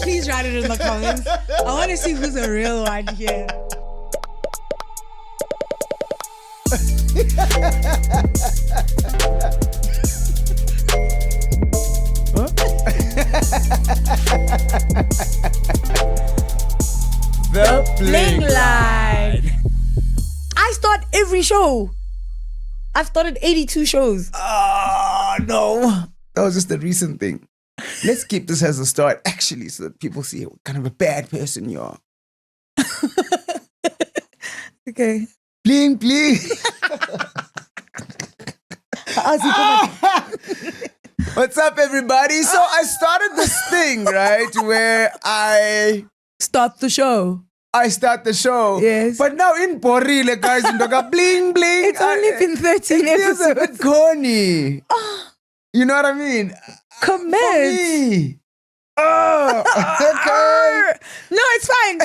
Please write it in the comments. I want to see who's a real one here. The Bling line. I start every show. I've started 82 shows. Oh, no. That was just a recent thing. Let's keep this as a start, actually, so that people see what kind of a bad person you are. Okay. Bling, bling. What's up, everybody? So I started this thing, right, where I start the show. Yes. But now in Borile, guys, in Doga, bling, bling. It's only been 13 episodes. It's a bit corny. You know what I mean? Commit. Oh, okay. No, it's fine.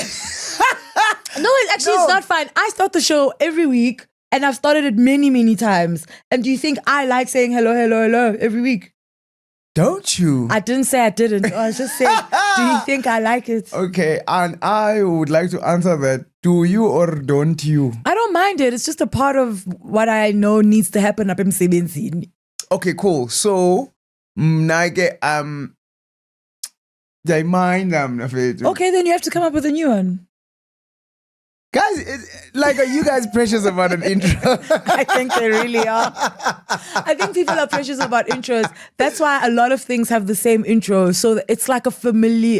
No, it's not fine. I start the show every week and I've started it many, many times. And do you think I like saying hello, hello, hello every week? Don't you? I didn't say I didn't. I was just saying, do you think I like it? Okay, and I would like to answer that. Do you or don't you? I don't mind it. It's just a part of what I know needs to happen up in Sibling. Okay, cool. So, Nage, they mind them. Okay, then you have to come up with a new one. Guys, are you guys precious about an intro? I think they really are. I think people are precious about intros. That's why a lot of things have the same intro. So it's like a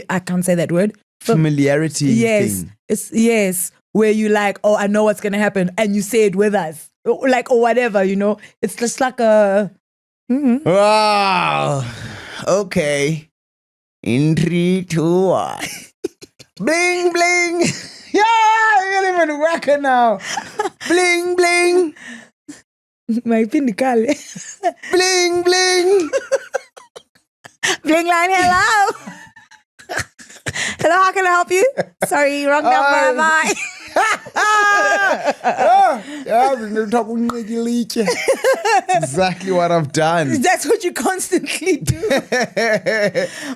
I can't say that word. Familiarity thing. Yes, where you like, oh, I know what's going to happen. And you say it with us. Or whatever, you know. It's just like a... Mm-hmm. Wow. Okay. In 3, 2, 1. Bling, bling. Yeah, you're even working now. Bling, bling. My pinnacle. Bling, bling. Bling line, hello. Hello, how can I help you? Sorry, wrong number, am I? Exactly what I've done. That's what you constantly do.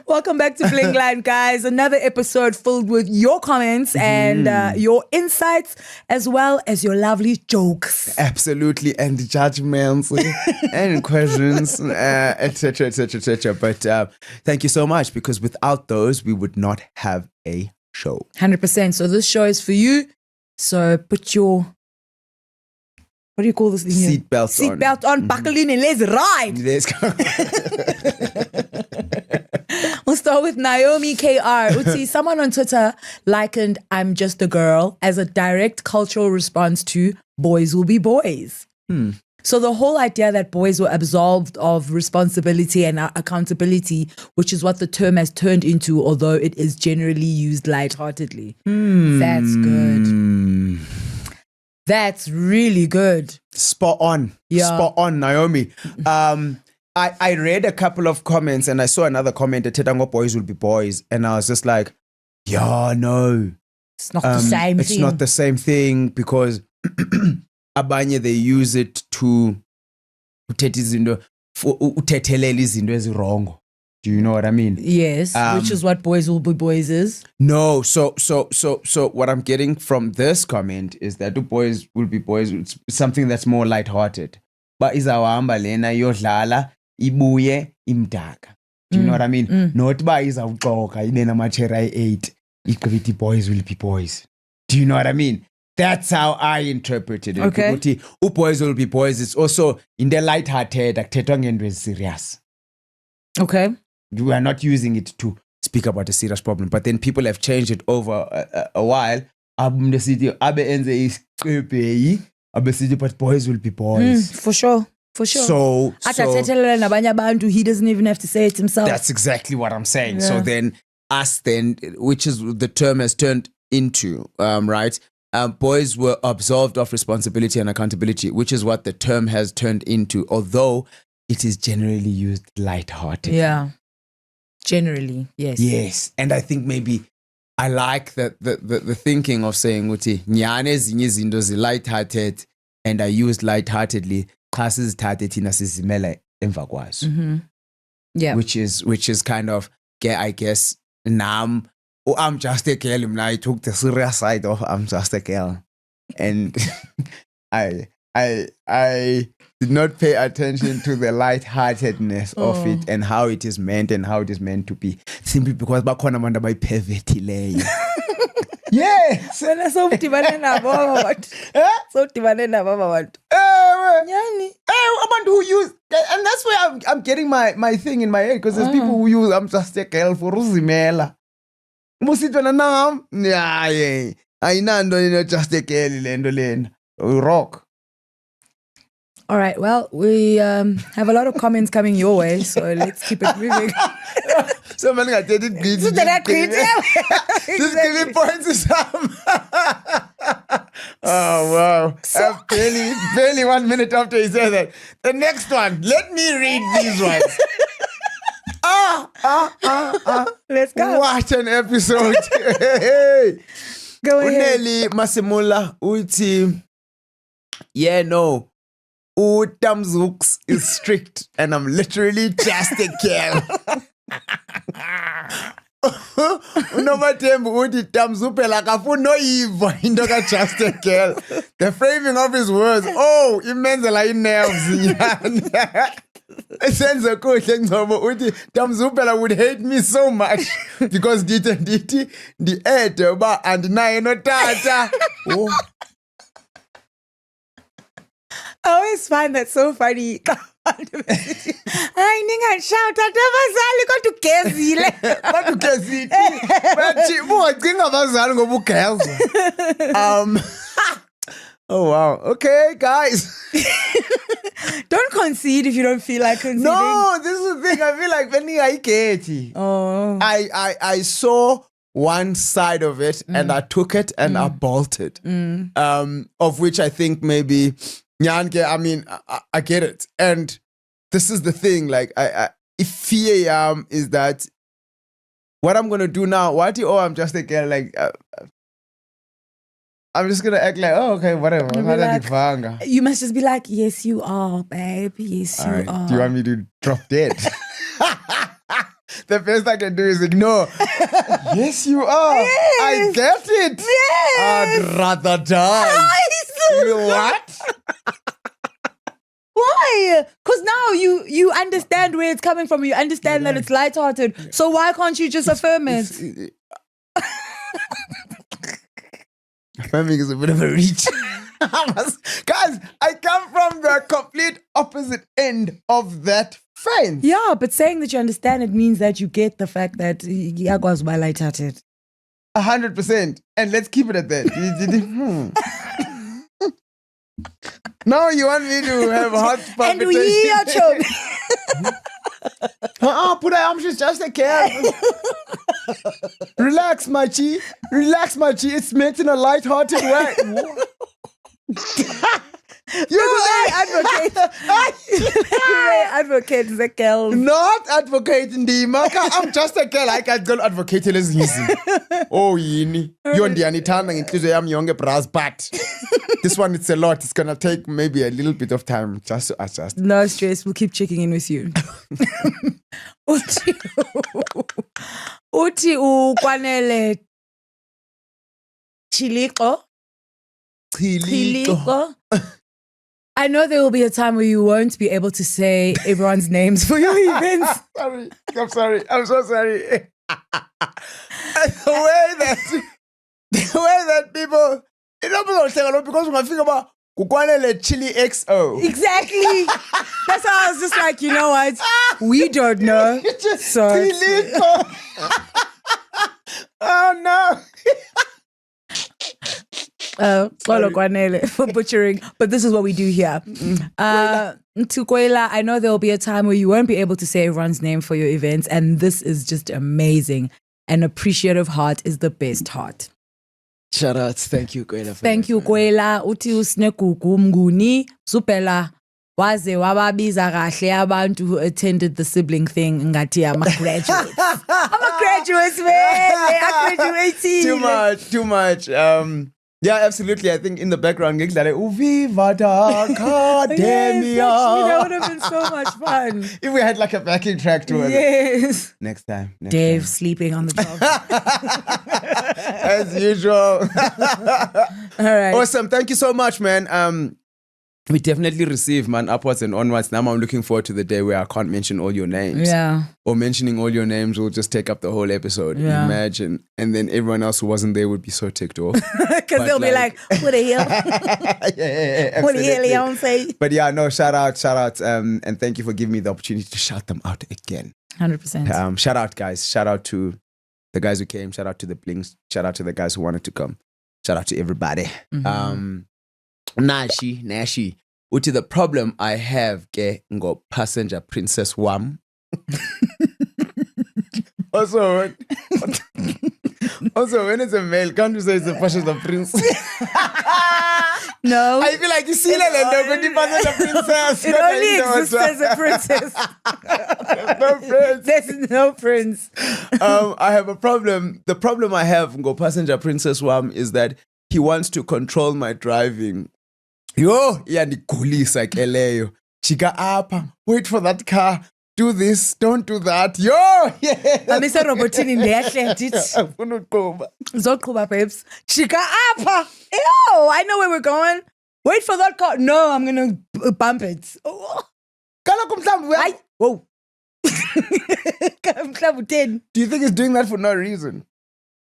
Welcome back to Bling Line, guys. Another episode filled with your comments and your insights, as well as your lovely jokes. Absolutely, and judgments and questions, etc., etc., etc. But thank you so much, because without those, we would not have a show. 100%. So this show is for you. So put your, what do you call this thing here? Seatbelt on, buckle in and let's ride. Let's go. We'll start with Naomi KR. Uti, someone on Twitter likened I'm Just a Girl as a direct cultural response to boys will be boys. So the whole idea that boys were absolved of responsibility and accountability, which is what the term has turned into, although it is generally used lightheartedly. That's good. That's really good. Spot on. Yeah. Spot on, Naomi. I read a couple of comments and I saw another comment that said, boys will be boys. And I was just like, yeah, no. It's not the same thing. It's not the same thing, because abanye, they use it to uthethelela izinto ezirongo. Do you know what I mean? Yes, which is what boys will be boys is. No, so what I'm getting from this comment is that the boys will be boys. It's something that's more lighthearted. But izawahamba lena yodlala ibuye imdaka. Do you know what I mean? Not ba izawuxoka ibe namachera 8 igqithi boys will be boys. Do you know what I mean? That's how I interpreted it. Okay. Boys will be boys. It's also in the light-hearted, akuthethwa ngento serious. Okay. We are not using it to speak about a serious problem. But then people have changed it over a while. But boys will be boys. For sure. So he doesn't even have to say it himself. That's exactly what I'm saying. Yeah. So then, which is the term has turned into, right? Boys were absolved of responsibility and accountability, which is what the term has turned into, although it is generally used lighthearted. Yeah. Generally, yes. Yes. And I think maybe I like the thinking of saying, nyane zinye izinto zi-lighthearted and are used lightheartedly. Classes tathe thina sizimela emva kwazo. Yeah. Which is kind of, I guess, nam oh, I'm just a girl. I took the serious side of I'm just a girl. And I did not pay attention to the lightheartedness of it and how it is meant to be. Simply because bakhona abantu abayiphethileyo. Yes. Wena sowudibane nabo abantu. Sowudibane nabo abantu. Yani. Abantu who use, and that's where I'm getting my thing in my head, because there's people who use I'm just a girl for uzimela. Musitwana nam. Yeah. Ayinando just a girl lendo lena. Rock. All right, well, we have a lot of comments coming your way, so let's keep it moving. So man, I did it great. So that great. Just give me points to some. Oh wow! Barely 1 minute after he said that. The next one. Let me read these ones. Let's go. What an episode! Hey. Go ahead. Uneli Masimula uti. Yeah, no. Tamzooks is strict, and I'm literally just a girl. Unomathembu uthi Tamzupela kafuna noyiva into ka just a girl. The framing of his words, imenzela i-nerves nyani. Esenze kuhle Ngcobo uthi Tamzupela would hate me so much because ndithi ndi-ede uba andinaye notata. I always find that so funny. Hayi ningashout abazali kodwa ugezile. Kodwa ugezile. Bathi bungacinga abazali ngoba ugeza. Oh wow. Okay, guys. Don't concede if you don't feel like conceding. No, this is the thing. I feel like when I get it. Oh. I saw one side of it and I took it and I bolted. Of which I think maybe Nyanke, I mean, I get it. And this is the thing, like, if fear is that what I'm going to do now, I'm just a girl, like, I'm just going to act like, okay, whatever. You must just be like, yes, you are, babe. Yes, you are. Do you want me to drop dead? The best I can do is ignore. Yes, you are. Yes. I get it. Yes. I'd rather die. What? Why? Because now you understand where it's coming from. You understand that it's lighthearted. So why can't you just affirm it? Affirming is a bit of a reach. Guys, I come from the complete opposite end of that fence. Yeah, but saying that you understand it means that you get the fact that Yagwa's by lighthearted. 100%. And let's keep it at that. Now you want me to have hot palpitation. And we are choking. Put her arms, she's just a cat. Relax, Machi. It's meant in a light-hearted way. You advocate. Advocate the girl. Not advocating the maka. I'm just a girl. I can't go advocate less easy. Oh, yini. You're the anitana include I'm younger brass, but this one it's a lot. It's gonna take maybe a little bit of time just to adjust. No stress. We'll keep checking in with you. Uti ukwanele chiliko. I know there will be a time where you won't be able to say everyone's names for your events. I'm sorry. I'm so sorry. The way that people, because when I think about Kukwanele Chili XO. Exactly. That's why I was just like, you know what? We don't know. So oh no. For butchering, but this is what we do here. Tukwela, I know there will be a time where you won't be able to say everyone's name for your events, and this is just amazing. An appreciative heart is the best heart. Shout out. Thank you, Kwela. Thank you, Kwela. Uti usne kuku mnguni supela waze wababiza kahle abantu who attended the sibling thing ngathi I'm a graduate. I'm a graduate, man. I graduated. Too much. Yeah, absolutely. I think in the background, gigs like Viva da Academia. Yes, actually, that would have been so much fun. If we had like a backing track to it. Yes. Next time. Dave sleeping on the top. As usual. All right. Awesome. Thank you so much, man. We definitely receive, man, upwards and onwards. Now I'm looking forward to the day where I can't mention all your names. Yeah. Or mentioning all your names will just take up the whole episode. Yeah. Imagine. And then everyone else who wasn't there would be so ticked off. Because they'll be like, what the hell? yeah, What the hell, Leonce? But yeah, no, shout out. And thank you for giving me the opportunity to shout them out again. 100%. Shout out, guys. Shout out to the guys who came. Shout out to the Blings. Shout out to the guys who wanted to come. Shout out to everybody. Mm-hmm. Nashi. Uti the problem I have ke ngo passenger princess wam. Also, when it's a male, can't you say it's a passenger princess? No. I feel like you see the passenger princess. It only exists as a princess. No prince. There's no prince. I have a problem. The problem I have ngo passenger princess wam is that he wants to control my driving. Yo, yandigulisa ke leyo. Chika apa, wait for that car. Do this, don't do that. Yo, yeah. Amisa robotini ndeyahle ndithi. Afuna ukuqhuba. Zoqhuba babes. Chika apa. Ew, I know where we're going. Wait for that car. No, I'm going to bump it. Oh. Kala kumhlambi. Whoa. Mhlambi 10. Do you think he's doing that for no reason?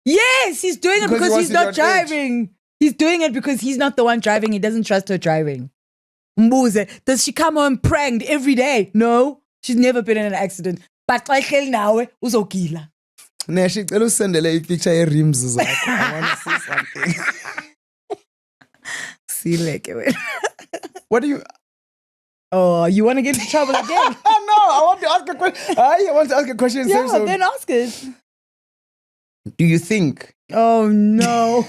Yes, he's doing it because he's not driving. He's doing it because he's not the one driving. He doesn't trust her driving. Mbuze, does she come home pranked every day? No, she's never been in an accident. But xa ihleli nawe uzogila. Nashi, cela usendele ipicture ye-rims zakho. I want to see something. Sileke wena. What do you... Oh, you want to get into trouble again? No, I want to ask a question. I want to ask a question. Yeah, then ask it. Do you think... Oh, no.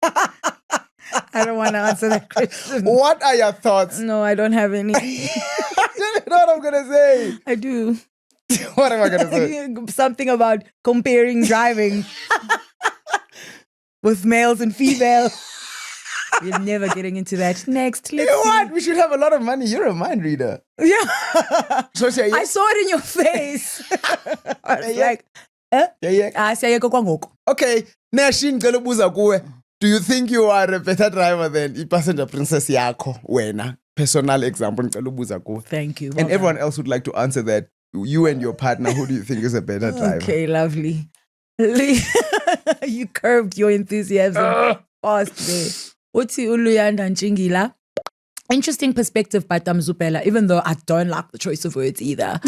I don't want to answer that question. What are your thoughts? No, I don't have any. You know what I'm going to say? I do. What am I going to say? Something about comparing driving with males and females. We're never getting into that. Next, let's You know see. what? We should have a lot of money. You're a mind reader. Yeah. So say I saw it in your face. I was like, yeah. siyayeka kwangoku. Okay, Nashin ngicela ukubuza kuwe. Do you think you are a better driver than i-passenger princess yakho wena? Personal example ngicela ukubuza kuwe. Thank you. And everyone else would like to answer that. You and your partner, who do you think is a better driver? Okay, lovely. You curbed your enthusiasm fast there. Uthi uluyanda Ntshingila. Interesting perspective by Tamzupela, even though I don't like the choice of words either.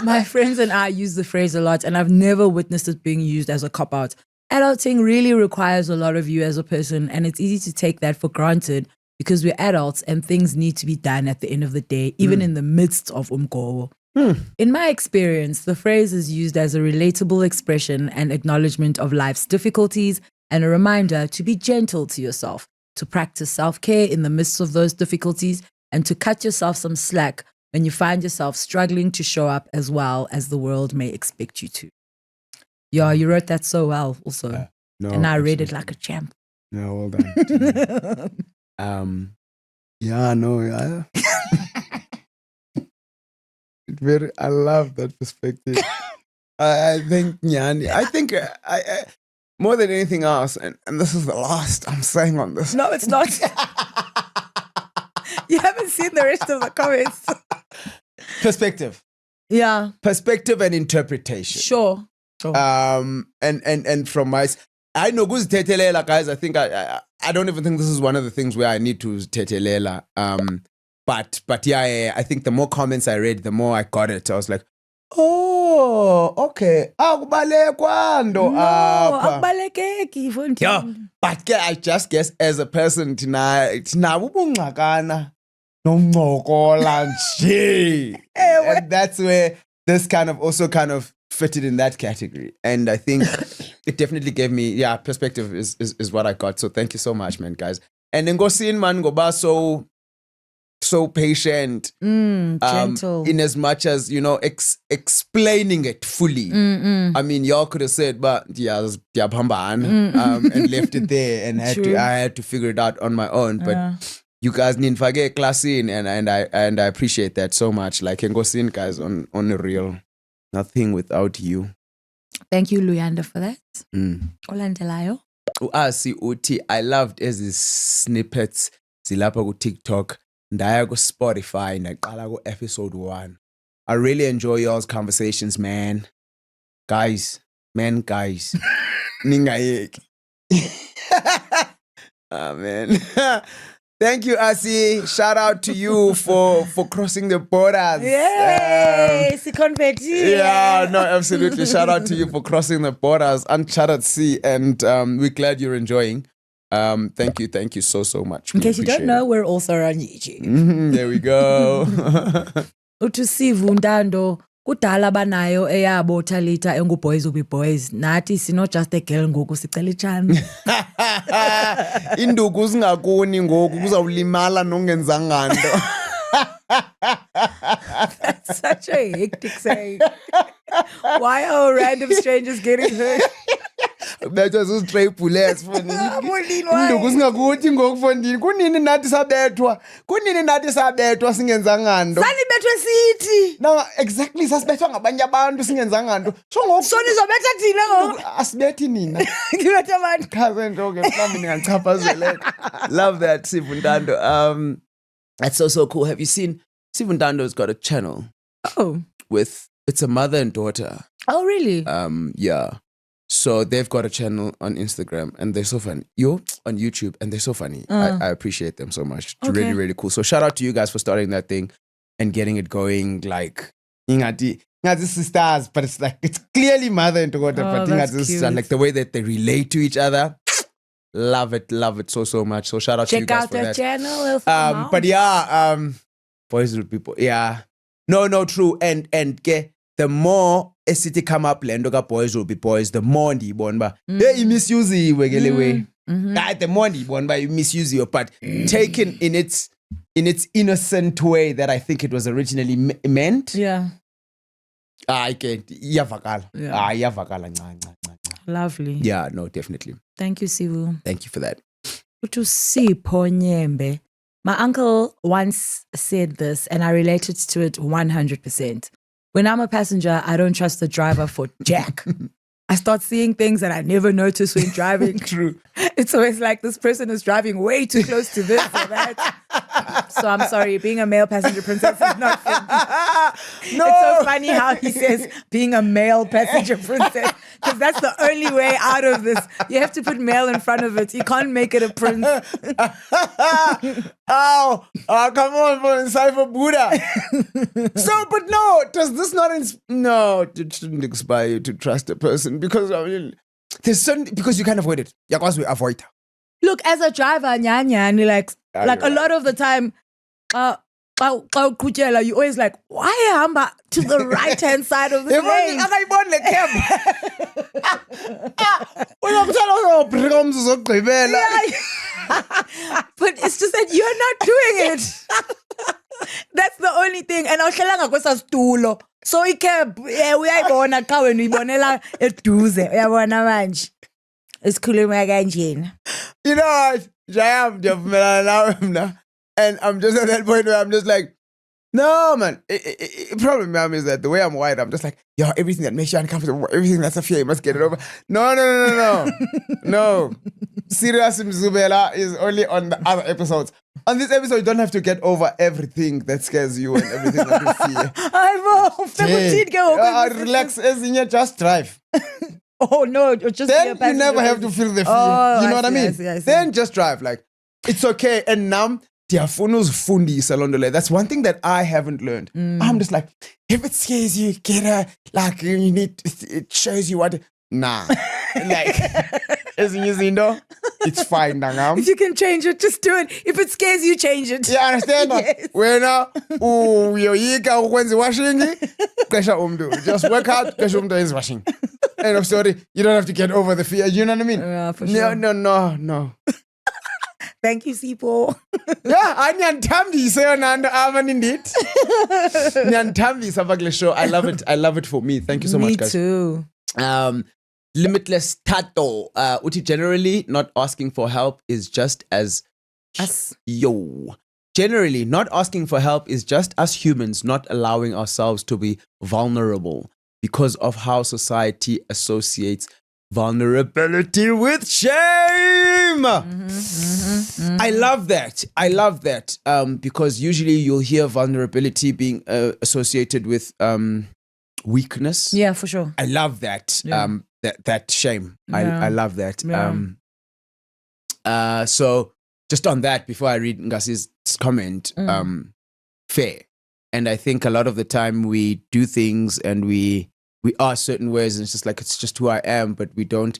My friends and I use the phrase a lot, and I've never witnessed it being used as a cop-out. Adulting really requires a lot of you as a person, and it's easy to take that for granted because we're adults and things need to be done at the end of the day, even in the midst of umgobo. In my experience, the phrase is used as a relatable expression and acknowledgement of life's difficulties and a reminder to be gentle to yourself, to practice self-care in the midst of those difficulties, and to cut yourself some slack when you find yourself struggling to show up as well as the world may expect you to. Yeah, you wrote that so well also. No, and I read absolutely. it like a champ. No, well done. Yeah. I love that perspective. I think Nyani. I think I more than anything else, and this is the last I'm saying on this. No, it's not. You haven't seen the rest of the comments. Perspective. Yeah. Perspective and interpretation. Sure. And from my, I know kuzitetelela, guys. I think I don't even think this is one of the things where I need to tetelela. But yeah, I think the more comments I read, the more I got it. I was like, oh, okay. Akubalekwa Akubalekeki mfowethu. Yeah, but I just guess as a person tinabo ubungxakana noncokola nje. And that's where this kind of also kind of fitted in that category. And I think it definitely gave me, perspective is what I got. So thank you so much, man, guys. And then go see man go ba so so patient. Gentle. In as much as, explaining it fully. I mean, y'all could have said, but and left it there and I had to figure it out on my own. But you guys need to class in and I appreciate that so much. Like, and go sin guys on the real. Nothing without you. Thank you, Luyanda, for that. Olandelayo. Uti, I loved these snippets zilapha ku TikTok ndaya ku Spotify ndaqala ku episode 1. I really enjoy y'all's conversations, man. Guys. Ningayeki. Man. Thank you, Asi. Shout out to you for crossing the borders. Yay! Yeah, no, absolutely. Shout out to you for crossing the borders, uncharted sea, and we're glad you're enjoying. Thank you so much. In case you don't know, we're also on YouTube. There we go. Utusivu Ndando kudala banayo eyabo Talita engu boys will be boys. Nathi sino just a girl ngoku sicela ichance. Induku singakuni ngoku kuzawulimala nongenzanga nto. That's such a hectic saying. Why are random strangers getting hurt? Bethwa stray bullets fondini. Induku singakuthi ngoku fondini. Kunini nathi sabethwa singenzanga nto. Sanibethwe sithi. No, exactly, sasibethwa ngabanye abantu singenzanga nto. So ngoku so nizobetha thina ngoku asibethi nina. Ngibetha abantu. Chaze nto ke mhlawumbe ningachaphazeleka. Love that, Sibundando. That's so cool. Have you seen Sibundando's got a channel? Oh. It's a mother and daughter. Oh, really? Yeah. So they've got a channel on Instagram and they're so funny. You're on YouTube and they're so funny. I appreciate them so much. It's really, really cool. So shout out to you guys for starting that thing and getting it going. Like, ingati sisters, but it's clearly mother and daughter. But sisters, like the way that they relate to each other. Love it so much. So shout out to you guys for that. Check out their channel. But yeah, boys will be boys. Yeah. No, true. And the more a city come up, Lendoga boys will be boys, the more ndibon ba. You misuse you way. The more ndibon ba you misuse you, but taken in its innocent way that I think it was originally meant. Yeah. I get yavakala. Yavakala. Lovely. Yeah, no, definitely. Thank you, Sivu. Thank you for that. Utusipho Nyembe. My uncle once said this and I related to it 100%. When I'm a passenger, I don't trust the driver for jack. I start seeing things that I never noticed when driving. True. It's always like this person is driving way too close to this or that. So I'm sorry, being a male passenger princess is not for me. No. It's so funny how he says being a male passenger princess because that's the only way out of this. You have to put male in front of it. You can't make it a prince. Oh, come on, for Cypher Buddha. So, but no, does this not no, it shouldn't inspire you to trust a person because I mean, there's certain because you can't avoid it. Yeah, because we avoid it. Look, as a driver, nyanya, like a lot of the time, you always like, why hamba to the right hand side of the lane? But it's just that you're not doing it. That's the only thing. And awuhlelanga kwesa stulo. So ikeb uyayibona xa wena uyibonela eduze. Uyabona manje. Isikhuluma kanjena. You know what? Jayam mna. And I'm just at that point where I'm just like, no, man. Problem, ma'am, is that the way I'm white, I'm just like, yo, everything that makes you uncomfortable, everything that's a fear, you must get it over. No. No. Serious Mzubela is only on the other episodes. On this episode, you don't have to get over everything that scares you and everything that you fear. Relax, just drive. Oh, no. Just then you never have to feel the fear. Oh, you know what I mean? I see. Then just drive. Like, it's okay. And now, that's one thing that I haven't learned. I'm just like, if it scares you, get her. Like, you need, it shows you what. Nah. Like, as you know, it's fine. If you can change it, just do it. If it scares you, change it. Yeah, understand? Yes. When when's washing, just work out, is washing. End of story. You don't have to get over the fear. You know what I mean? Yeah, for sure. No. Thank you, Sipo. Yeah, niyandithambisa yona nto avan indeed. Niyandithambisa bakule show. I love it. I love it for me. Thank you so much, guys. Me too. Limitless Tato. Uti, generally not asking for help is just as Generally, not asking for help is just us humans not allowing ourselves to be vulnerable because of how society associates vulnerability with shame. I love that. I love that because usually you'll hear vulnerability being associated with weakness. Yeah, for sure. I love that. Yeah. That shame. Yeah. I love that. Yeah. So just on that, before I read Ngasi's comment, fair. And I think a lot of the time we do things and we are certain ways, and it's just like, it's just who I am, but we don't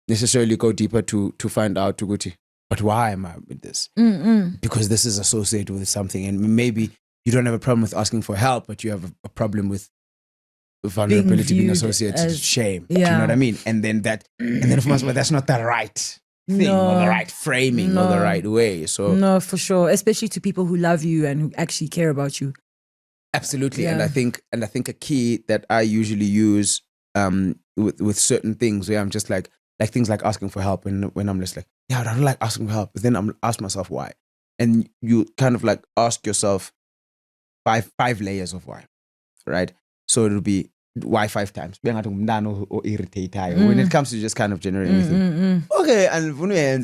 necessarily go deeper to find out, Tuguti, but why am I with this? Because this is associated with something. And maybe you don't have a problem with asking for help, but you have a problem with vulnerability being associated with shame. Yeah. Do you know what I mean? And then of course, but that's not the right thing or the right framing or the right way. So no, for sure. Especially to people who love you and who actually care about you. Absolutely. Yeah. And I think a key that I usually use with certain things where I'm just like things like asking for help, and when I'm just like, yeah, I don't like asking for help, but then I'm ask myself why. And you kind of like ask yourself five layers of why. Right? So it'll be why 5 times. Or irritate. When it comes to just kind of generating anything. Okay, and why?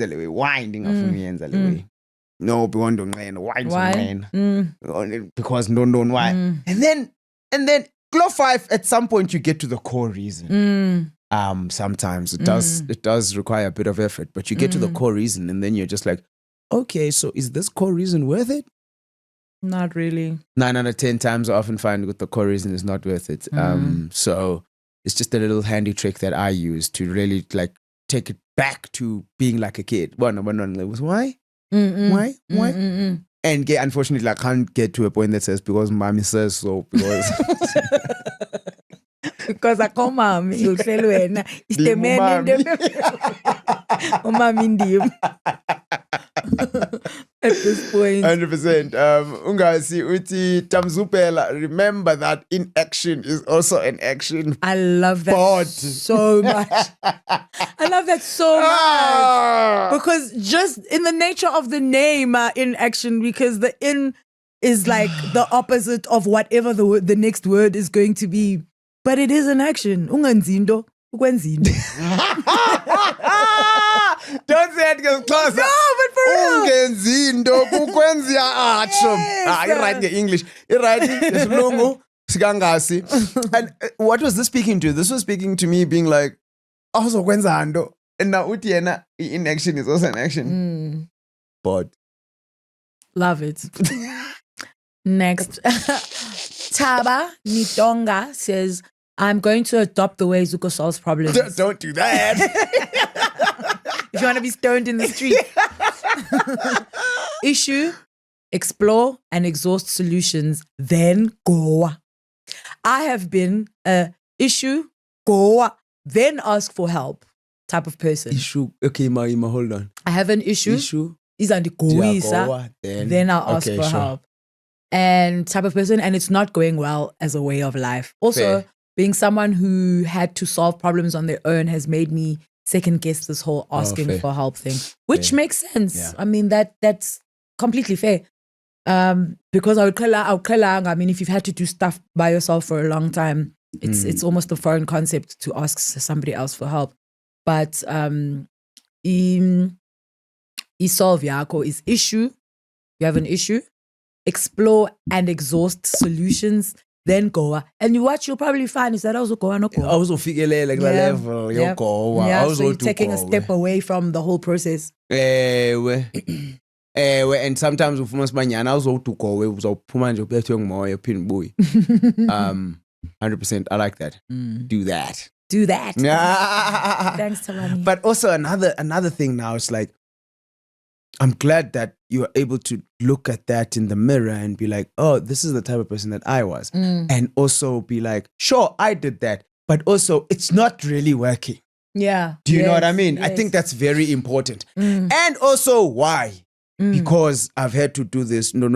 No, why? Because don't why. And then glow 5, at some point you get to the core reason. Sometimes it does require a bit of effort, but you get to the core reason, and then you're just like, okay, so is this core reason worth it? Not really. 9 out of 10 times I often find with the core reason is not worth it. So it's just a little handy trick that I use to really like take it back to being like a kid. One was why? Why? And unfortunately, I can't get to a point that says because mommy says so. Because I come mommy, you tell wena. It's the man in the mommy. At this point. 100%. Ungasi uti tamzupela. Remember that inaction is also an action. I love that so much. I love that so much. Because just in the nature of the name, inaction, because the in is like the opposite of whatever the next word is going to be. But it is an action. Unganzindo. Ukwenzindo. Don't say it because closer. No, but for real. Ungenzindo kukwenzia acho. You're right in English. You're right. Isilungu sikangasi. And what was this speaking to? This was speaking to me being like, also kwenzando. And now uti yena inaction is also an action. But love it. Next. Taba Nitonga says, I'm going to adopt the way Zuko solves problems. Don't do that. If you want to be stoned in the street. Issue, explore, and exhaust solutions, then go. I have been a issue, go, then ask for help type of person. Issue. Okay, Marima, hold on. I have an issue. Is on the go, then I'll ask for help. And type of person, and it's not going well as a way of life. Also, being someone who had to solve problems on their own has made me second guess this whole asking for help thing, which makes sense. Yeah. I mean, that's completely fair. Because I mean, if you've had to do stuff by yourself for a long time, it's almost a foreign concept to ask somebody else for help. But solve yako is issue. You have an issue. Explore and exhaust solutions, then go. And what you'll probably find is that also go and go. Also figure like the level. Yeah, so you're taking a step away from the whole process. And sometimes with most manyana also to go away was pumanje young moy pin boy. 100%. I like that. Do that. Thanks, Tamani. But also another thing now is like, I'm glad that you are able to look at that in the mirror and be like, oh, this is the type of person that I was. And also be like, sure, I did that, but also it's not really working. Yeah. Do you know what I mean? Yes. I think that's very important. And also why? because I've had to do this. No.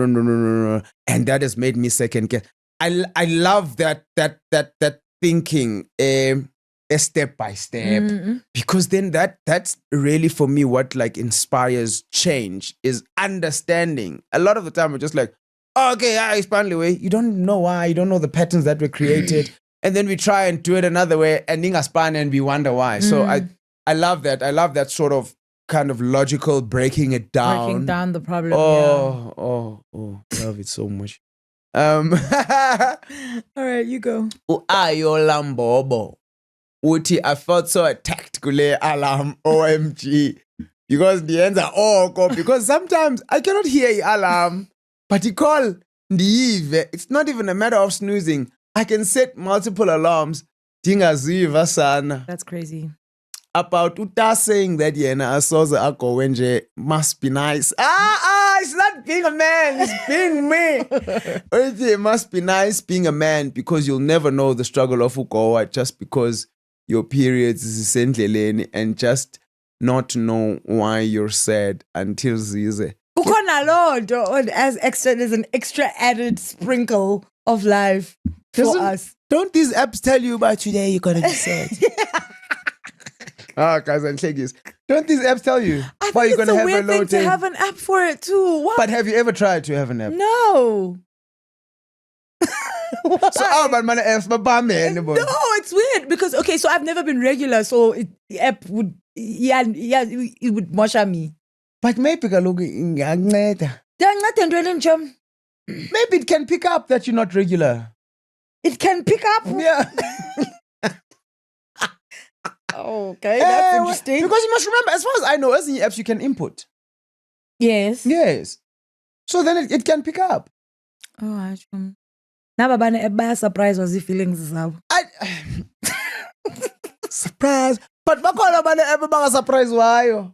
And that has made me second guess. I love that thinking a step by step, because then that's really for me what like inspires change is understanding. A lot of the time we're just like, oh, okay, it's finally way. You don't know why, you don't know the patterns that were created. And then we try and do it another way and span and we wonder why. So I love that. I love that sort of kind of logical breaking it down. Breaking down the problem. Oh, I love it so much. All right, you go. Ayo lambobo. Uti, I felt so attacked kule alarm. OMG. Because the ends are because sometimes I cannot hear alarm. But you call it's not even a matter of snoozing. I can set multiple alarms. Dingaziva sana. That's crazy. About Uta saying that I saw the Ako Wenje must be nice. It's not being a man, it's being me. It must be nice being a man because you'll never know the struggle of Ukowa just because your periods is essentially and just not know why you're sad until Zize. As extra, there's an extra added sprinkle of life for us. Don't these apps tell you about today you're gonna be sad? Guys and ladies, don't these apps tell you why you're gonna have a low day? To have an app for it too. What? But have you ever tried to have an app? No. So but man apps, no, it's weird because so I've never been regular, so the app would it would mosha me. But maybe maybe it can pick up that you're not regular. It can pick up? Yeah. Okay, that's interesting. Because you must remember, as far as I know, as in apps you can input. Yes. So then it can pick up. Oh, actually. Now, Baba, surprise was the feelings. Surprise. But Baba, surprise why?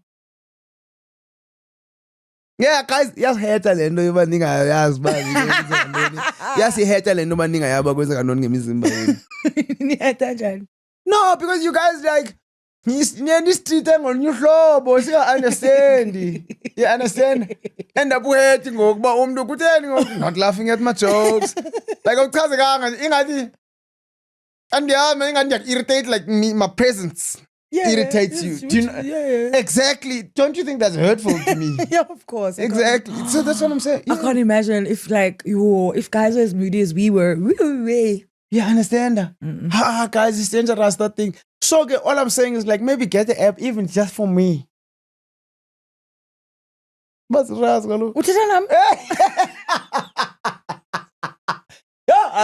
Yeah, guys, yes, hater lendo yobaninga yazi ba. Yes, hater lendo baninga yaba kwenza kanoni ngemizimba yenu. Ni hater njani? No, because you guys like this street on new floor, boss. You understand? You understand? End up waiting ngokuba umuntu kutheni not laughing at my jokes. Like ukuchazekanga ingathi andiyama ingathi irritate like me, my presence. Irritates you. Do you know? Exactly. Don't you think that's hurtful to me? Yeah, of course. Exactly. So that's what I'm saying. I can't imagine if if guys were as moody as we were. Yeah, I understand. Guys, it's dangerous, that thing. So all I'm saying is like maybe get the app even just for me. But are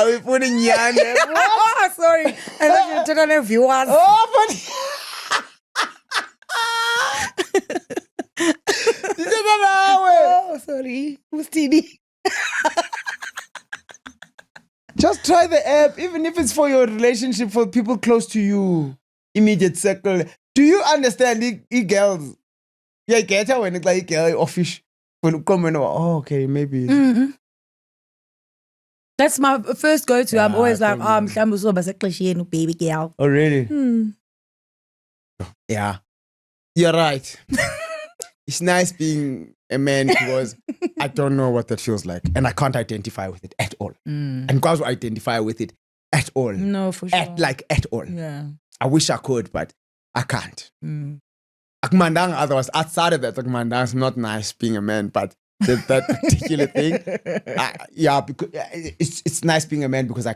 we putting Yan? Sorry. I thought you were turning on viewers. Oh, sorry. Mustini. Just try the app, even if it's for your relationship, for people close to you, immediate circle. Do you understand the girls? Yeah, get her when it's like office. When you come and okay, maybe. Mm-hmm. That's my first go-to. I'm always like, baby girl. Oh, really? Yeah. You're right. It's nice being a man because I don't know what that feels like. And I can't identify with it at all. And guys will identify with it at all. No, for sure. At all. Yeah. I wish I could, but I can't. Otherwise, outside of that, it's not nice being a man, but that particular thing, because it's nice being a man because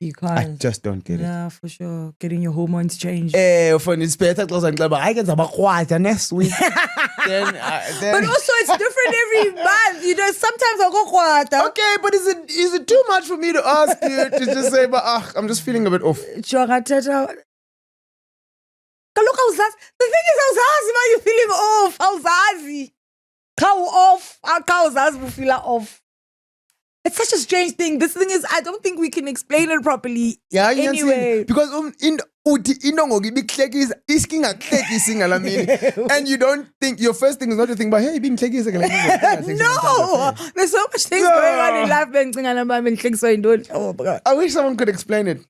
you can't. I just don't get it. Yeah, for sure. Getting your hormones changed. For it's better I can have next week. Then, but also it's different every month. You know, sometimes I'll go quarter. Okay, but is it too much for me to ask you to just say, but I'm just feeling a bit off? Look, the thing is, Howzazi, why you feeling off? Howzazi. How off? Howzazi will feel off. It's such a strange thing. This thing is, I don't think we can explain it properly. Yeah, anyway. Because and you don't think, your first thing is not to think about, hey, being No, there's so much things going on in life. Oh my God. I wish someone could explain it.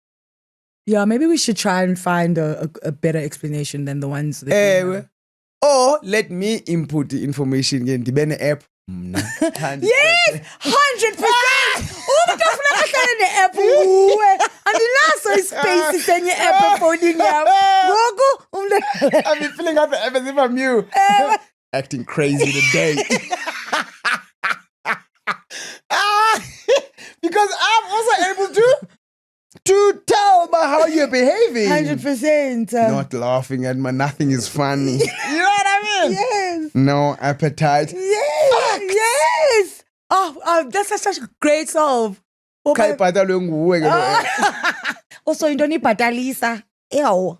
Yeah, maybe we should try and find a better explanation than the ones that Or let me input the information again. The app. Yes, 100%. Umuntu afuna kahlale ne-app uwe. Andinaso ispace senye app efonini yami. Ngoku umuntu I've been filling up the app as if I'm you. Acting crazy today. Because I'm also able to tell by how you're behaving. 100%. Not laughing at my nothing is funny. You know what I mean? Yes. No appetite. Yes. Yes. Oh, that's such a great solve. Kayibhatalwe nguwe ke lo app. Also, into nibhatalisa. Ew.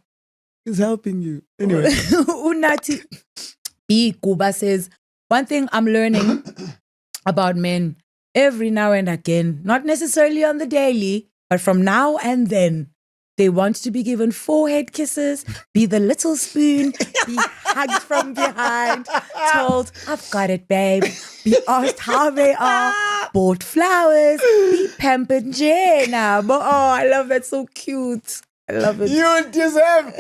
It's helping you. Anyway. Unati B. Kuba says, one thing I'm learning about men every now and again, not necessarily on the daily, but from now and then, they want to be given forehead kisses, be the little spoon, be hugged from behind, told, I've got it, babe, be asked how they are, bought flowers, be pampered Jenna. Oh, I love that, so cute. I love it. You deserve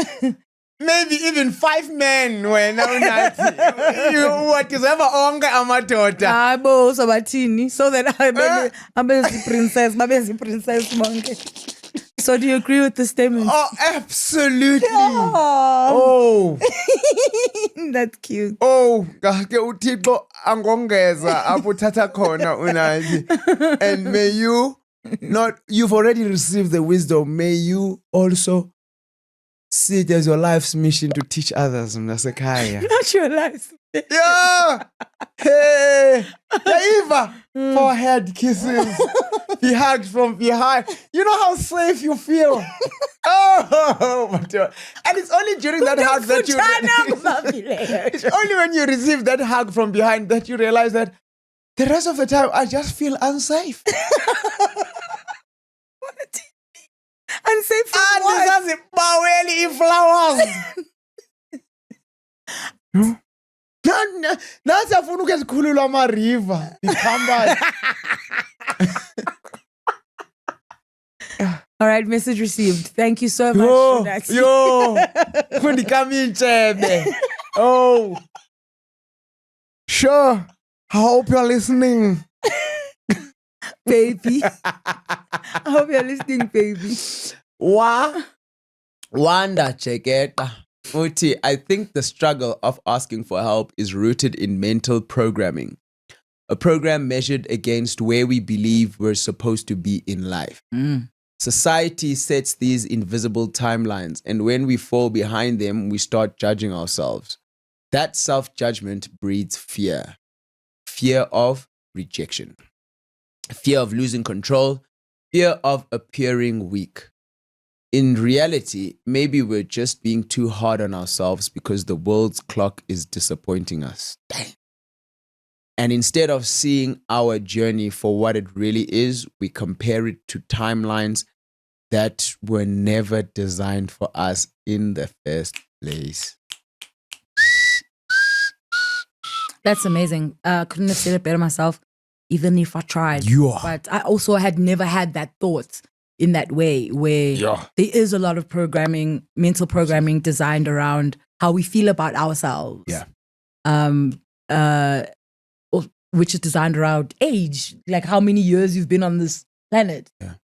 maybe even 5 men when nathi. You deserve onke amadoda. Abo sobatini, so that I'm a princess, bonke. So do you agree with the statement? Oh, absolutely. Oh. That's cute. Oh, ke uThixo angongeza apho uthatha khona unathi. And may you've already received the wisdom. May you also see it as your life's mission to teach others. Mnasekhaya. Not your life. Yeah. Hey. Eva. Forehead kisses. Be hugged from behind. You know how safe you feel. Oh, my God. And it's only during that hug that you... It's only when you receive that hug from behind that you realize that the rest of the time I just feel unsafe. Unsafe from what? Baweli flowers. Nathi afuna ukuzikhulula ama-river. All right, message received. Thank you so much. Oh. Sure. I hope you're listening. Baby. I hope you're listening, baby. Wanda Cheketa. Uti, I think the struggle of asking for help is rooted in mental programming. A program measured against where we believe we're supposed to be in life. Society sets these invisible timelines, and when we fall behind them, we start judging ourselves. That self-judgment breeds fear. Fear of rejection. Fear of losing control. Fear of appearing weak. In reality, maybe we're just being too hard on ourselves because the world's clock is disappointing us. Dang. And instead of seeing our journey for what it really is, we compare it to timelines that were never designed for us in the first place. That's amazing. Couldn't have said it better myself, even if I tried. Yeah. But I also had never had that thought in that way where there is a lot of programming, mental programming designed around how we feel about ourselves. Yeah. Which is designed around age, like how many years you've been on this planet. Yeah.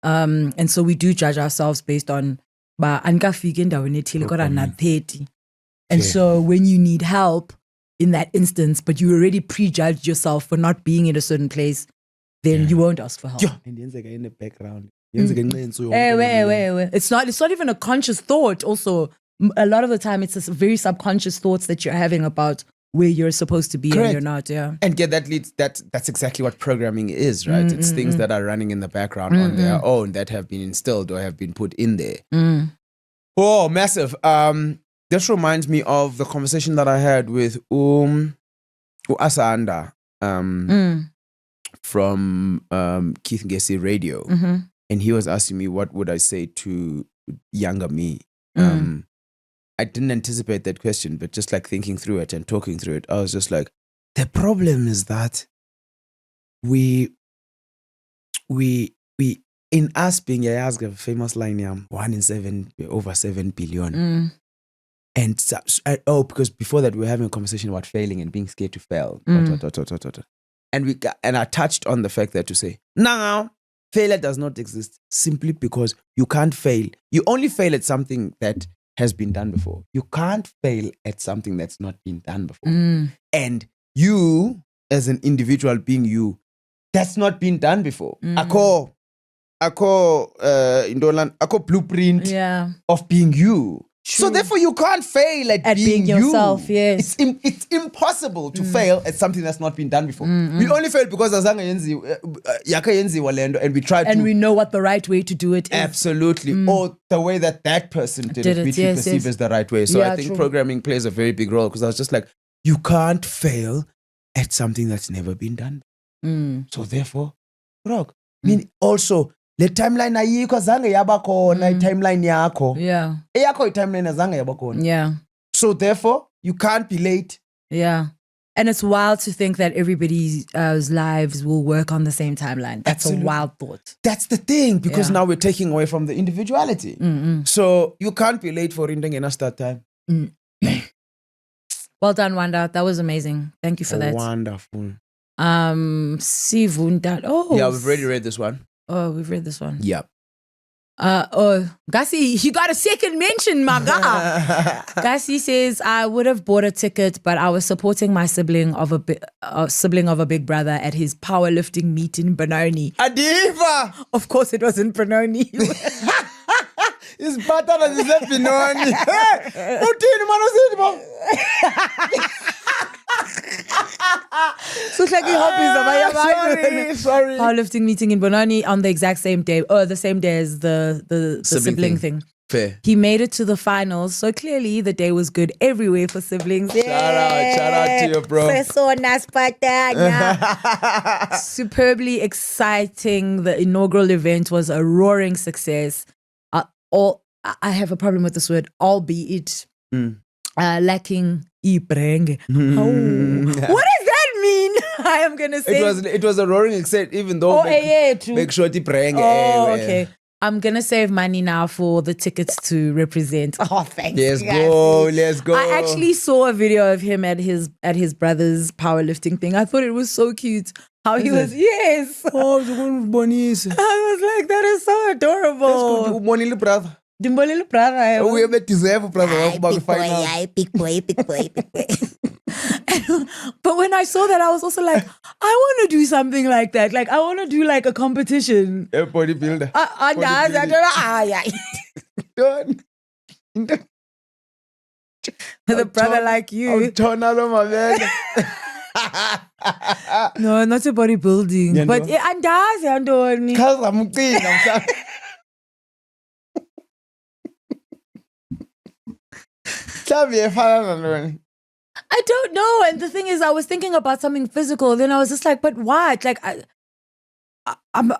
And so we do judge ourselves based on andikafiki endaweni ethile kodwa na 30. And so when you need help in that instance, but you already prejudged yourself for not being in a certain place, then you won't ask for help. And in the background. It's not even a conscious thought. Also, a lot of the time it's a very subconscious thoughts that you're having about where you're supposed to be. Correct. And you're not. Yeah. And that's exactly what programming is, right? It's things that are running in the background on their own that have been instilled or have been put in there. Oh, massive. This reminds me of the conversation that I had with Asanda from Keith Ngesi Radio. And he was asking me, what would I say to younger me? I didn't anticipate that question, but just like thinking through it and talking through it, I was just like, the problem is that we in us being a famous line, 1 in 7, over 7 billion. And because before that we were having a conversation about failing and being scared to fail. And I touched on the fact that to say, now failure does not exist simply because you can't fail. You only fail at something that has been done before. You can't fail at something that's not been done before. And you, as an individual being you, that's not been done before. Ako blueprint of being you. True. So therefore, you can't fail at being yourself. You. Yes, it's impossible to fail at something that's not been done before. We only fail because and we try to, and we know what the right way to do it is. Absolutely, or the way that person did it, which we perceive as the right way. So I think programming plays a very big role because I was just like, you can't fail at something that's never been done. So therefore, rock. I mean, also. Le timeline ayikho zange yabakhona timeline yakho. Yeah. Eyakho timeline azange yabakhona. Yeah. So therefore, you can't be late. Yeah. And it's wild to think that everybody's lives will work on the same timeline. That's Absolutely. A wild thought. That's the thing, because now we're taking away from the individuality. So you can't be late for Indengena start time. Well done, Wanda. That was amazing. Thank you for that. Wonderful. Sivunda. Oh. Yeah, we've already read this one. Oh, we've read this one. Yeah. Gassi, you got a second mention, my guy. Gassi says, I would have bought a ticket, but I was supporting my sibling of a big brother at his powerlifting meet in Benoni. Adiva! Of course, it was in Benoni. It's better than it's in Benoni. Sorry. Powerlifting meeting in Benoni on the exact same day, or the same day as the sibling thing. Fair. He made it to the finals, so clearly the day was good everywhere for siblings. Shout out to you, bro. Superbly exciting. The inaugural event was a roaring success. I have a problem with this word, albeit lacking ibreng. What does that mean? I am gonna say it was a roaring success, even though make sure to bring. Okay. I'm gonna save money now for the tickets to represent. Oh, thanks. Let's go. I actually saw a video of him at his brother's powerlifting thing. I thought it was so cute. How he was, yes. Oh, I was like, that is so adorable. That's good. Little brother. Little brother. We have deserve brother. Big boy. But when I saw that, I was also like, I want to do something like that. Like, I want to do like a competition. A bodybuilder. With a brother like you. No, not a bodybuilding. Yeah, but Andoni. I don't know. And the thing is, I was thinking about something physical. Then I was just like, but what? Like, I'm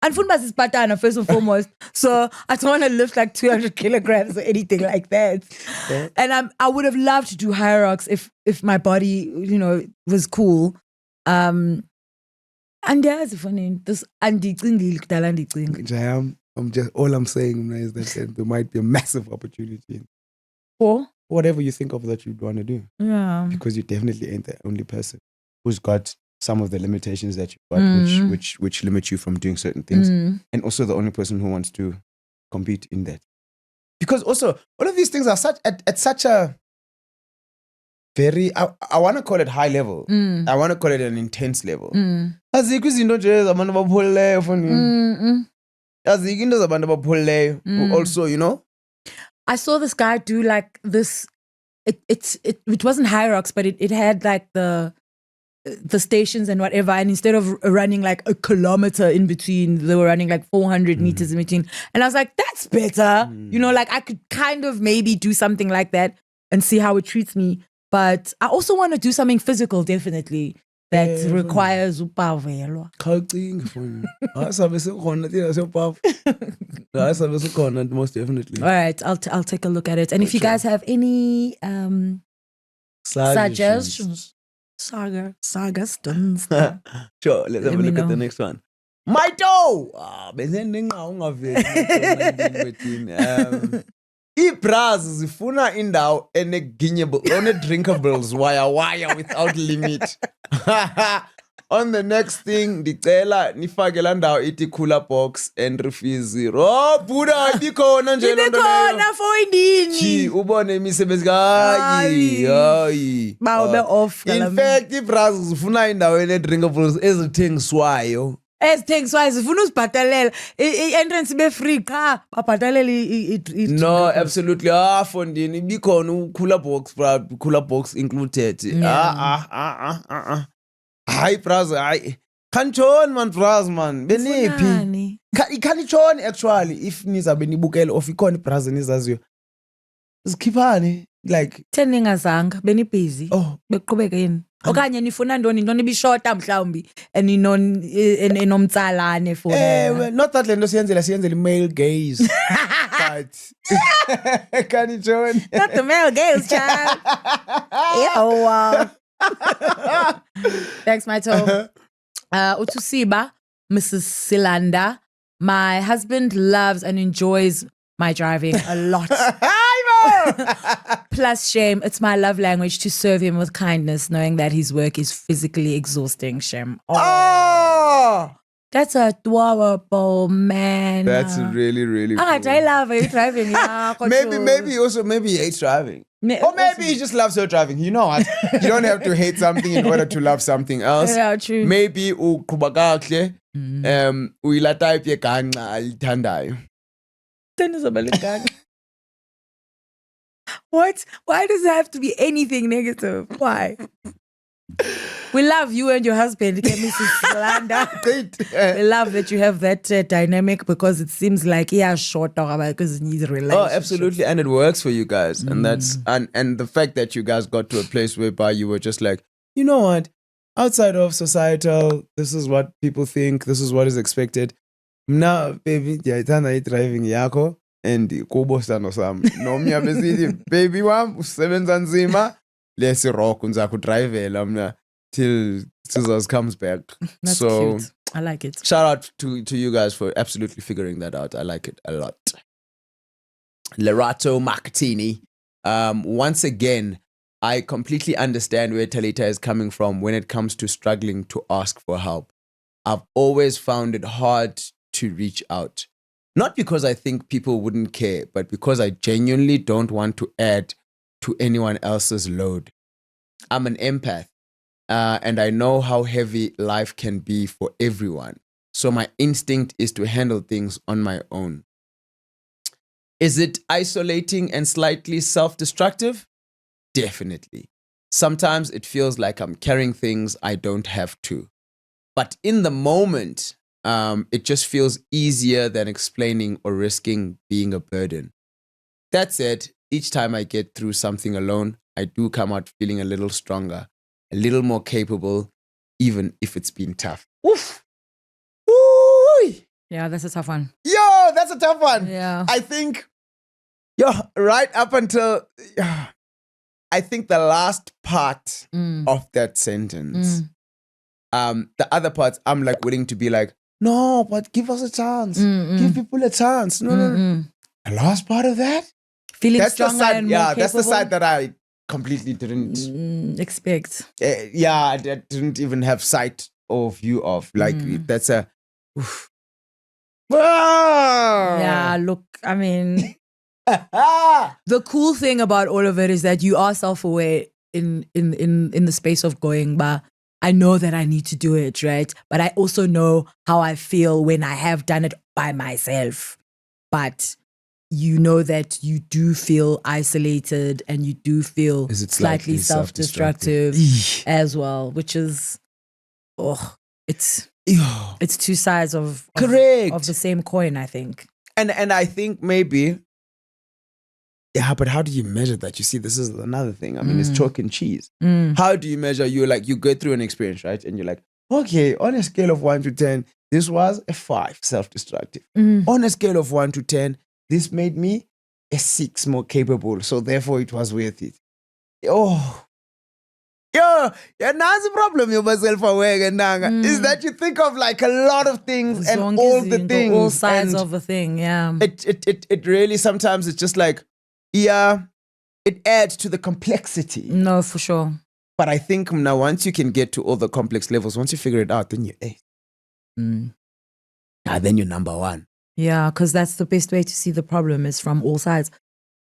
Funbas is patana, first and foremost. So I don't want to lift like 200 kilograms or anything like that. Yeah. And I would have loved to do high rocks if my body, was cool. And there's funny. This I'm just all I'm saying is that there might be a massive opportunity for whatever you think of that you'd want to do. Yeah. Because you definitely ain't the only person who's got some of the limitations that you've got, which limit you from doing certain things. And also the only person who wants to compete in that. Because also, all of these things are at such a very, I want to call it high level. I want to call it an intense level. Also, I saw this guy do like this. It wasn't high rocks, but it had like the stations and whatever. And instead of running like a kilometer in between, they were running like 400 meters in between. And I was like, that's better. Like I could kind of maybe do something like that and see how it treats me. But I also want to do something physical, definitely. That requires upavelwa. Most definitely. All right, I'll take a look at it. And if you guys have any suggestions, suggestions. Sure, let's have a look at the next one. My toe! Ii-bras zifuna indawo ene-drinkables wire without limit. On the next thing, ndicela nifake laa ndawo ithi cooler box and refuse. Oh, Buddha, ibikhona nje loo nto leyo. Ibikhona foyindini. Ubone imisebenzi hayi. Bawo off. In fact, ii-bras zifuna indawo ene-drinkables ezithengiswayo. Ezithengiswayo zifuna uzibhatalela i-entrance ibe free qha babhatalele No, absolutely. Fondini ibikhona cooler box included. Hayi bras, hayi. Khanitshoni man bras man. Beniphi? Khanitshoni actually if nizabe nibukele of ikhona ibras enizaziyo. Zikhiphani like 10 ningazanga benibusy beqhubeka yini okanye nifuna ntoni into nibishota mhlawumbi enomtsalane for not that lento siyenzela male gaze but khanitshoni not the male gaze child. Wow. Thanks, my toe. Utusiba, Mrs. Silanda. My husband loves and enjoys my driving a lot. Plus shame, it's my love language to serve him with kindness, knowing that his work is physically exhausting. Shame. Oh. That's adorable, man. That's really, really cool. I love you driving. Yeah, maybe he hates driving. Or maybe he just loves her driving. You know what? You don't have to hate something in order to love something else. Yeah, true. Maybe uqhuba kakuhle uyila type yeganqa alithandayo. What? Why does it have to be anything negative? Why? We love you and your husband, Mrs. Slanda. We love that you have that dynamic because it seems like short because it needs a relationship. Oh, absolutely, and it works for you guys, and that's and the fact that you guys got to a place whereby you were just like, you know what, outside of societal, this is what people think, this is what is expected. Now, baby, ndiyayithanda driving yakho and kubo sano sam. Nomya besithi, baby wam usebenza nzima. Let's rock unza kudrivela mna till Scissors comes back. That's so cute. I like it. Shout out to you guys for absolutely figuring that out. I like it a lot. Lerato Martini. Once again, I completely understand where Talita is coming from when it comes to struggling to ask for help. I've always found it hard to reach out. Not because I think people wouldn't care, but because I genuinely don't want to add to anyone else's load. I'm an empath, and I know how heavy life can be for everyone. So my instinct is to handle things on my own. Is it isolating and slightly self-destructive? Definitely. Sometimes it feels like I'm carrying things I don't have to. But in the moment, it just feels easier than explaining or risking being a burden. That said, each time I get through something alone, I do come out feeling a little stronger, a little more capable, even if it's been tough. Oof. Ooh. Yeah, that's a tough one. Yo, that's a tough one. Yeah. I think, right up until, I think the last part of that sentence, the other parts, I'm like willing to be like, no, but give us a chance. Give people a chance. No. The last part of that? Feeling that's stronger the side, and more capable? That's the side that I completely didn't expect. I didn't even have sight or view of. Like, that's a... Oof. Yeah, look, I mean... the cool thing about all of it is that you are self-aware in the space of going, but I know that I need to do it, right? But I also know how I feel when I have done it by myself. But you know that you do feel isolated and you do feel slightly self-destructive as well, which is, it's two sides of the same coin, I think. And I think maybe, but how do you measure that? You see, this is another thing. I mean, it's chalk and cheese. How do you measure? You go through an experience, right? And you're like, okay, on a scale of 1 to 10, this was a 5, self-destructive. On a scale of 1 to 10, this made me a 6 more capable. So therefore, it was worth it. That's the problem you're self-aware is that you think of like a lot of things and all the things. All sides of a thing, yeah. It really, sometimes it's just like, Yeah, it adds to the complexity. No, for sure. But I think now once you can get to all the complex levels, once you figure it out, then you're then you're number one. Yeah, because that's the best way to see the problem is from all sides.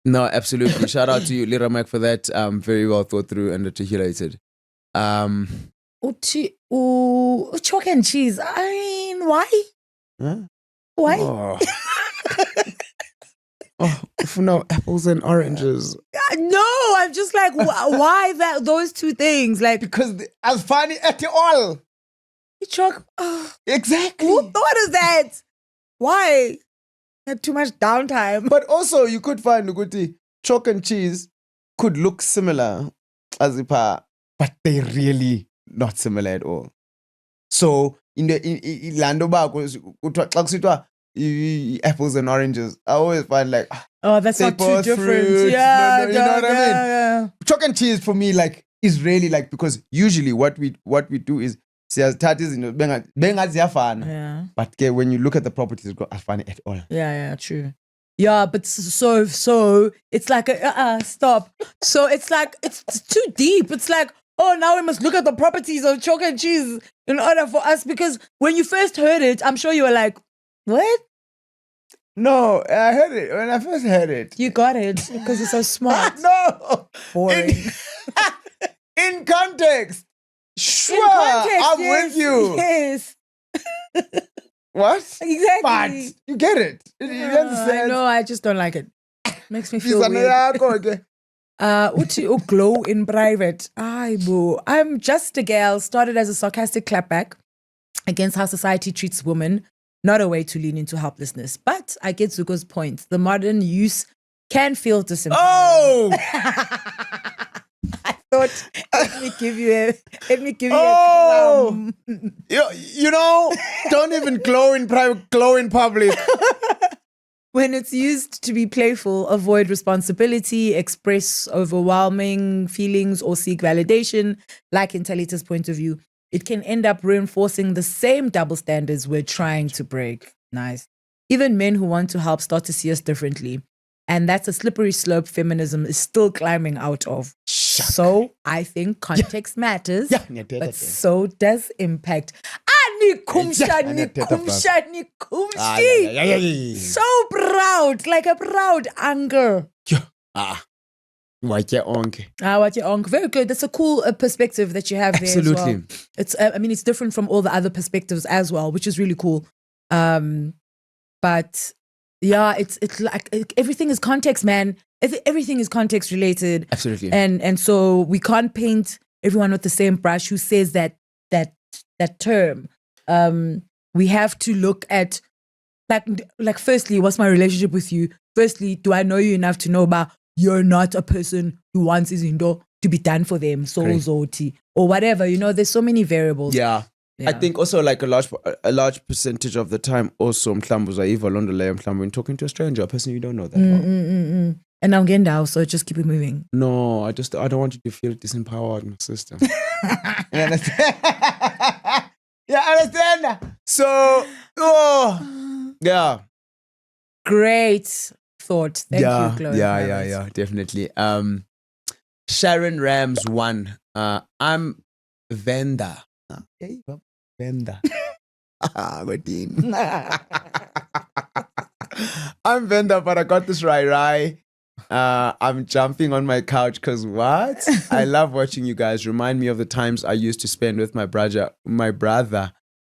No, absolutely. Shout out to you, Lira Mike, for that. Very well thought through and articulated. Chalk and cheese. I mean, why? Huh? Why? No, apples and oranges. No, I'm just like, why those two things? Like, Because as funny at all. chalk. Exactly. Who thought of that? Why? Had too much downtime. But also, you could find Uguti, chalk and cheese could look similar as a pair, but they're really not similar at all. So, in the Lando apples and oranges, I always find like, That's they not too both different. fruits. Yeah, No, you know what I mean? Yeah. Chalk and cheese for me, like, is really like, because usually what we do is, Yeah. but when you look at the properties, it's not funny at all. Yeah, true. Yeah, but so it's like stop. So it's like it's too deep. It's like, oh, now we must look at the properties of chalk and cheese in order for us, because when you first heard it, I'm sure you were like, what? No, I heard it. When I first heard it. You got it because you're so smart. No! Boring. In context. Sure, In context, I'm yes, with you. Yes. What? Exactly. But you get it. You understand? No, I just don't like it. Makes me feel weird. Uti glow in private. Ay, boo. I'm just a girl. Started as a sarcastic clapback against how society treats women. Not a way to lean into helplessness. But I get Zuko's point. The modern use can feel disempowering. Oh! I thought, let me give you a Oh! You know, don't even glow in private, glow in public. When it's used to be playful, avoid responsibility, express overwhelming feelings, or seek validation, like in Talita's point of view, it can end up reinforcing the same double standards we're trying to break. Nice. Even men who want to help start to see us differently. And that's a slippery slope feminism is still climbing out of. So I think context matters, but so does impact. So proud, like a proud uncle. What your uncle? What your uncle? Very good. That's a cool perspective that you have there. Absolutely. As well. It's, I mean, it's different from all the other perspectives as well, which is really cool. But yeah, it's like everything is context, man. Everything is context related. Absolutely. And so we can't paint everyone with the same brush who says that term. We have to look at like firstly, what's my relationship with you? Firstly, do I know you enough to know about you're not a person who wants his indo to be done for them, so zoti or whatever. You know, there's so many variables. Yeah. I think also like a large percentage of the time also when talking to a stranger, a person you don't know that well. And I'm getting down, so just keep it moving. No, I don't want you to feel disempowered, my sister. You understand? Yeah, understand? So, yeah. Great thought. Thank you, Chloe. Yeah, definitely. Sharon Rams 1. I'm Venda. Venda. I'm Venda, but I got this right. I'm jumping on my couch because what? I love watching you guys. Remind me of the times I used to spend with my brother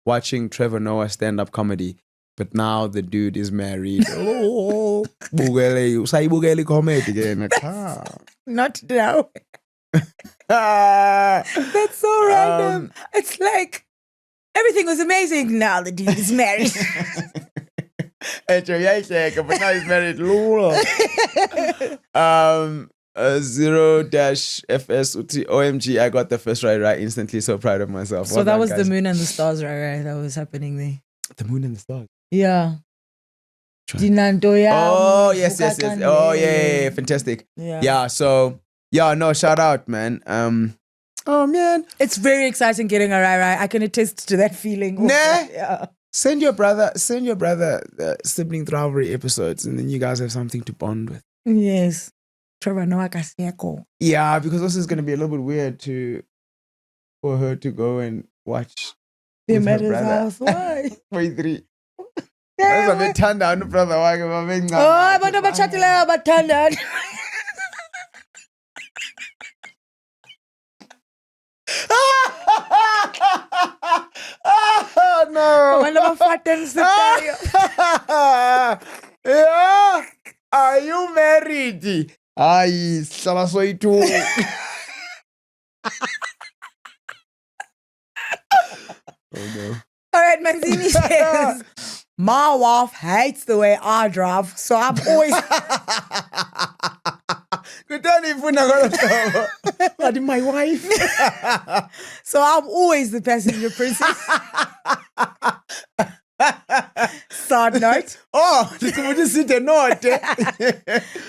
watching Trevor Noah stand-up comedy. But now the dude is married. Oh, bugele comedy again. Not now. That's so random. It's like everything was amazing. Now the dude is married. But now he's married. 0-FS OMG, I got the first right instantly. So proud of myself. So that was guys. The moon and the stars, right? That was happening there. The moon and the stars. Yeah. Oh yes. Oh yeah. Fantastic. Yeah. So no, shout out, man. Oh man, it's very exciting getting a right. I can attest to that feeling. Nah. Yeah. Send your brother the sibling rivalry episodes, and then you guys have something to bond with. Yes. Trevor Noah Kaseko. Yeah, because also it's going to be a little bit weird for her to go and watch Him with at her his brother. house. Why? 43. Yeah, That's a bit turned down, brother. Why am I being oh, but I'm chatting about Tanda. Oh, no. One of my fattens. Yeah. Are you married? Ay, sala soy tú. Oh no. All right, Manzini says, my wife hates the way I drive, so I'm always. What, my wife? So I'm always the passenger princess. Side note. Oh, this is just sit a note.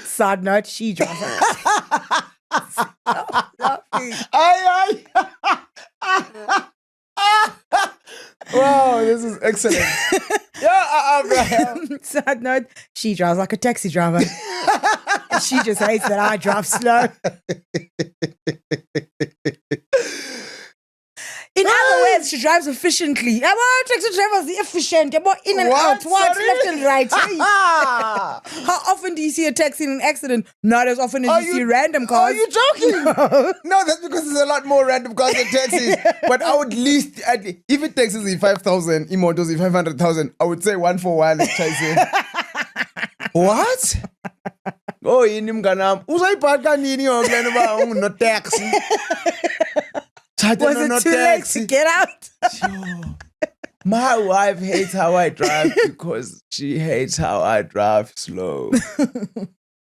Side note, she drives. Ay. Wow, this is excellent. Yeah, Abraham. Side note, she drives like a taxi driver. She just hates that I drive slow. In other words, she drives efficiently. I'm a taxi driver is efficient. I'm in and out, what? Left and right. How often do you see a taxi in an accident? Not as often as you see random cars. Are you joking? No, that's because there's a lot more random cars than taxis. But I would if it taxis is 5,000, imotos is 500,000, I would say 1 for 1 is chasing. What? Oh, yini mnganam. Uzayiphatha nini yokho ba unguno taxi? Was it too late to get out? My wife hates how I drive because she hates how I drive slow.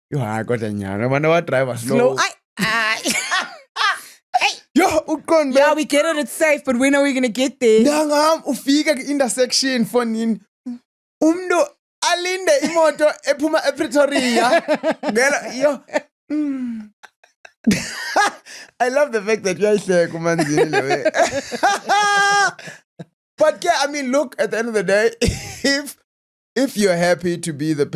Yo, I got a nyana. I know drive slow. Yo, yeah, we get it, it's safe, but when are we gonna get there? Nangam ufika intersection fonini. Umdo alinde imoto ephuma ePretoria. Yo. I love the fact that you're here, Kumanzini. But yeah, I mean, look, at the end of the day, if you're happy to be the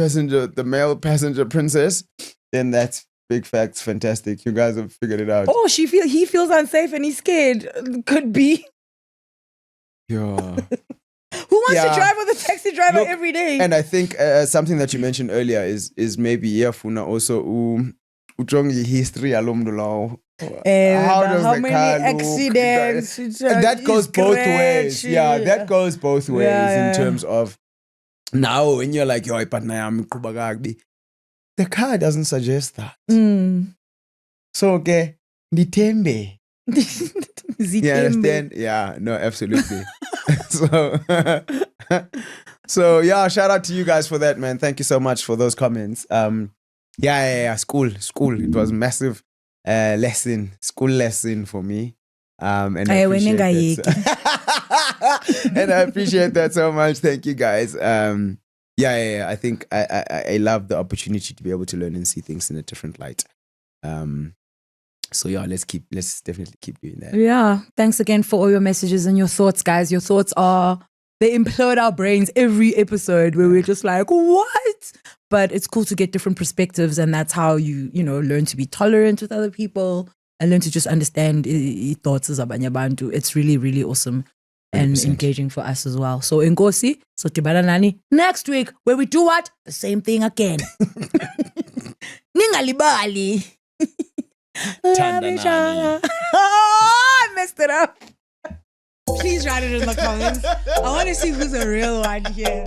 male passenger princess, then that's big facts, fantastic. You guys have figured it out. Oh, he feels unsafe and he's scared. Could be. Yeah. Who wants to drive with a taxi driver every day? And I think something that you mentioned earlier is maybe Funa also ujongi history alumdu lao. How many accidents? That goes both ways. Yeah, that goes both ways in terms of now when you're like, yo, but the car doesn't suggest that. So okay, nitembe. You understand? Yeah, no, absolutely. So yeah, shout out to you guys for that, man. Thank you so much for those comments. School. It was massive school lesson for me. And I appreciate that. And I appreciate that so much. Thank you guys. I think I love the opportunity to be able to learn and see things in a different light. So yeah, let's definitely keep doing that. Yeah. Thanks again for all your messages and your thoughts, guys. Your thoughts they implode our brains every episode where we're just like, what? But it's cool to get different perspectives, and that's how you learn to be tolerant with other people and learn to just understand thoughts as abanye bantu. It's really, really awesome and 100%. Engaging for us as well. So Ngosi, so tibana nani next week where we do what? The same thing again. Ningalibali. Tandanani. Oh, I messed it up. Please write it in the comments. I want to see who's a real one here.